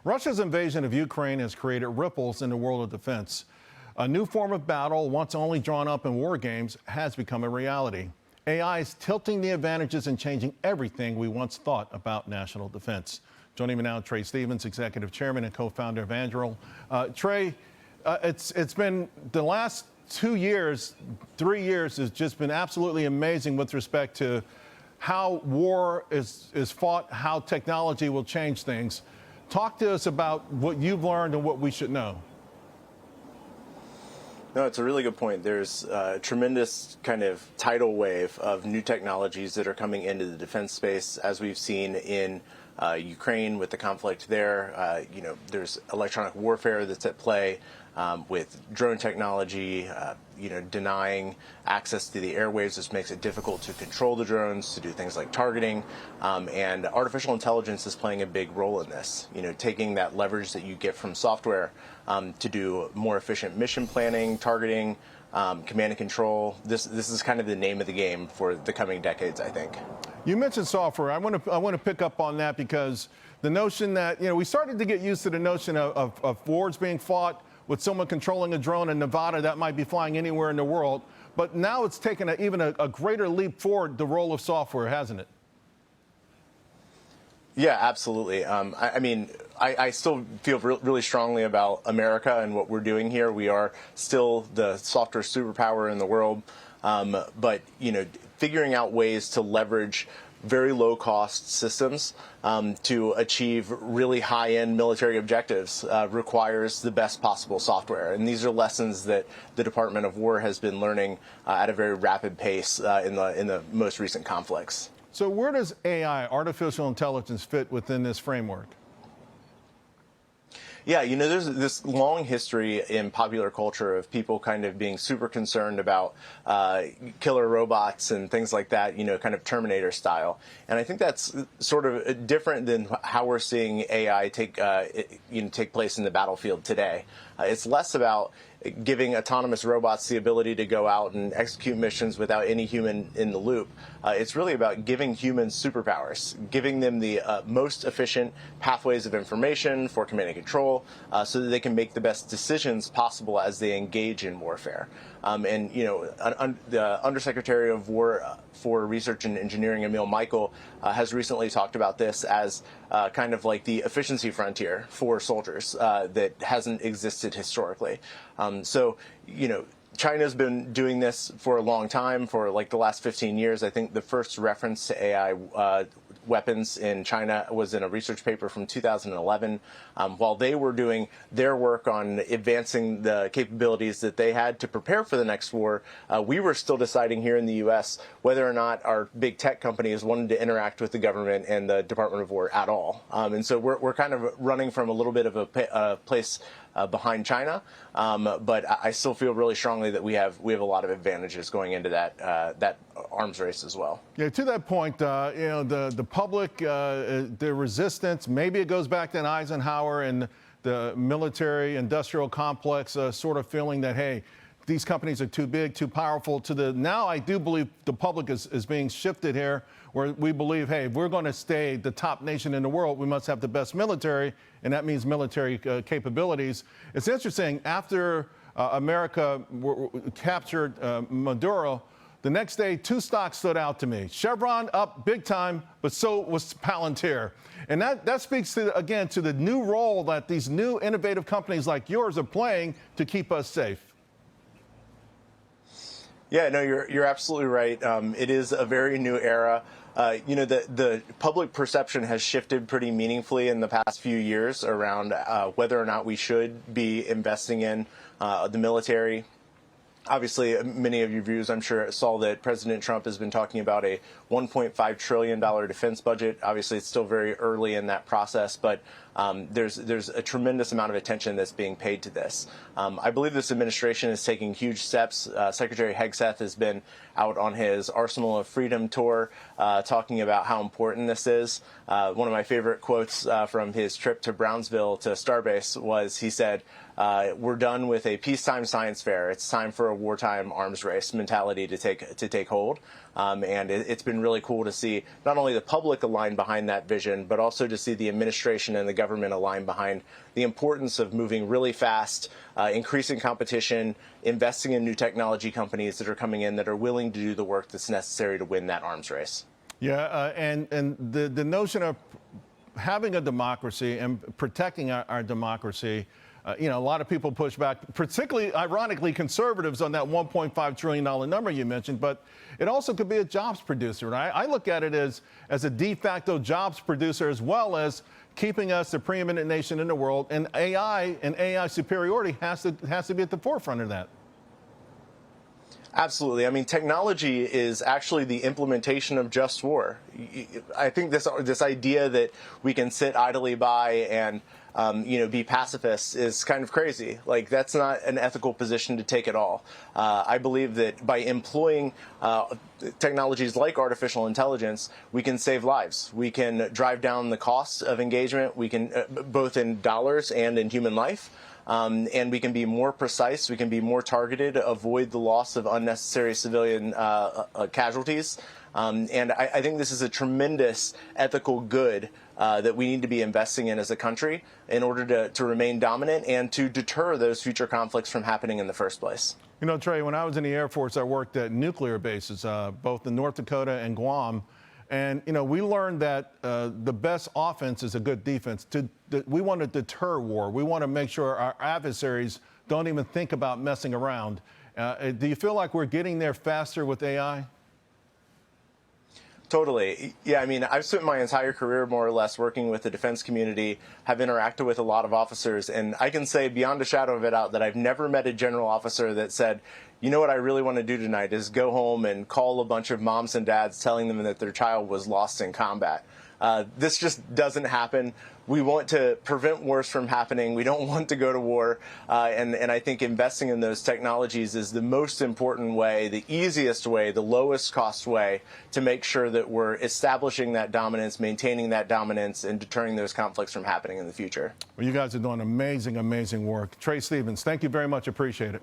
Russia's invasion of Ukraine has created ripples in the world of defense. A new form of battle, once only drawn up in war games, has become a reality. AI is tilting the advantages and changing everything we once thought about national defense. Joining me now, Trae Stephens, Executive Chairman and co-founder of Anduril. Trae, it's been the last 2 years, 3 years has just been absolutely amazing with respect to how war is fought, how technology will change things. Talk to us about what you've learned and what we should know. No, it's a really good point. There's a tremendous kind of tidal wave of new technologies that are coming into the defense space, as we've seen in Ukraine with the conflict there. There's electronic warfare that's at play with drone technology, denying access to the airwaves. This makes it difficult to control the drones, to do things like targeting, and artificial intelligence is playing a big role in this. Taking that leverage that you get from software to do more efficient mission planning, targeting, command and control. This is kind of the name of the game for the coming decades, I think. You mentioned software. I want to pick up on that because the notion that, we started to get used to the notion of wars being fought with someone controlling a drone in Nevada that might be flying anywhere in the world. But now it's taken even a greater leap forward, the role of software, hasn't it? Yeah, absolutely. I still feel really strongly about America and what we're doing here. We are still the software superpower in the world. But figuring out ways to leverage very low-cost systems to achieve really high-end military objectives requires the best possible software. And these are lessons that the Department of War has been learning at a very rapid pace in the most recent conflicts. So where does AI, artificial intelligence, fit within this framework? Yeah, there's this long history in popular culture of people kind of being super concerned about killer robots and things like that, kind of Terminator style. And I think that's sort of different than how we're seeing AI take place in the battlefield today. It's less about giving autonomous robots the ability to go out and execute missions without any human in the loop. It's really about giving humans superpowers, giving them the most efficient pathways of information for command and control so that they can make the best decisions possible as they engage in warfare. The Undersecretary of War for Research and Engineering, Emil Michael, has recently talked about this as kind of like the efficiency frontier for soldiers that hasn't existed historically. China's been doing this for a long time, for like the last 15 years. I think the first reference to AI weapons in China was in a research paper from 2011. While they were doing their work on advancing the capabilities that they had to prepare for the next war, we were still deciding here in the U.S. whether or not our big tech companies wanted to interact with the government and the Department of War at all. And so we're kind of running from a little bit of a place behind China, but I still feel really strongly that we have a lot of advantages going into that arms race as well. Yeah, to that point, the public, the resistance, maybe it goes back to Eisenhower and the military-industrial complex sort of feeling that, hey, these companies are too big, too powerful. Now I do believe the public is being shifted here, where we believe, hey, if we're going to stay the top nation in the world, we must have the best military, and that means military capabilities. It's interesting, after America captured Maduro, the next day, 2 stocks stood out to me. Chevron up big time, but so was Palantir. And that speaks to, again, to the new role that these new innovative companies like yours are playing to keep us safe. Yeah, no, you're absolutely right. It is a very new era. The public perception has shifted pretty meaningfully in the past few years around whether or not we should be investing in the military. Obviously, many of your viewers, I'm sure, saw that President Trump has been talking about a $1.5 trillion defense budget. Obviously, it's still very early in that process, but there's a tremendous amount of attention that's being paid to this. I believe this administration is taking huge steps. Secretary Hegseth has been out on his Arsenal of Freedom tour talking about how important this is. One of my favorite quotes from his trip to Brownsville to Starbase was, he said, we're done with a peacetime science fair. It's time for a wartime arms race mentality to take hold. And it's been really cool to see not only the public align behind that vision, but also to see the administration and the government align behind the importance of moving really fast, increasing competition, investing in new technology companies that are coming in that are willing to do the work that's necessary to win that arms race. Yeah, and the notion of having a democracy and protecting our democracy, a lot of people push back, particularly, ironically, conservatives on that $1.5 trillion number you mentioned, but it also could be a jobs producer. And I look at it as a de facto jobs producer, as well as keeping us the preeminent nation in the world. And AI superiority has to be at the forefront of that. Absolutely. I mean, technology is actually the implementation of just war. I think this idea that we can sit idly by and be pacifists is kind of crazy. Like, that's not an ethical position to take at all. I believe that by employing technologies like artificial intelligence, we can save lives. We can drive down the costs of engagement. We can both in dollars and in human life. And we can be more precise, we can be more targeted, avoid the loss of unnecessary civilian casualties. And I think this is a tremendous ethical good that we need to be investing in as a country in order to remain dominant and to deter those future conflicts from happening in the first place. You know, Trae, when I was in the Air Force, I worked at nuclear bases, both in North Dakota and Guam. And, we learned that the best offense is a good defense. We want to deter war. We want to make sure our adversaries don't even think about messing around. Do you feel like we're getting there faster with AI? Totally. Yeah, I mean, I've spent my entire career more or less working with the defense community, have interacted with a lot of officers, and I can say beyond a shadow of a doubt that I've never met a general officer that said, you know what I really want to do tonight is go home and call a bunch of moms and dads telling them that their child was lost in combat. This just doesn't happen. We want to prevent wars from happening. We don't want to go to war. And I think investing in those technologies is the most important way, the easiest way, the lowest cost way to make sure that we're establishing that dominance, maintaining that dominance, and deterring those conflicts from happening in the future. Well, you guys are doing amazing, amazing work. Trae Stephens, thank you very much. Appreciate it.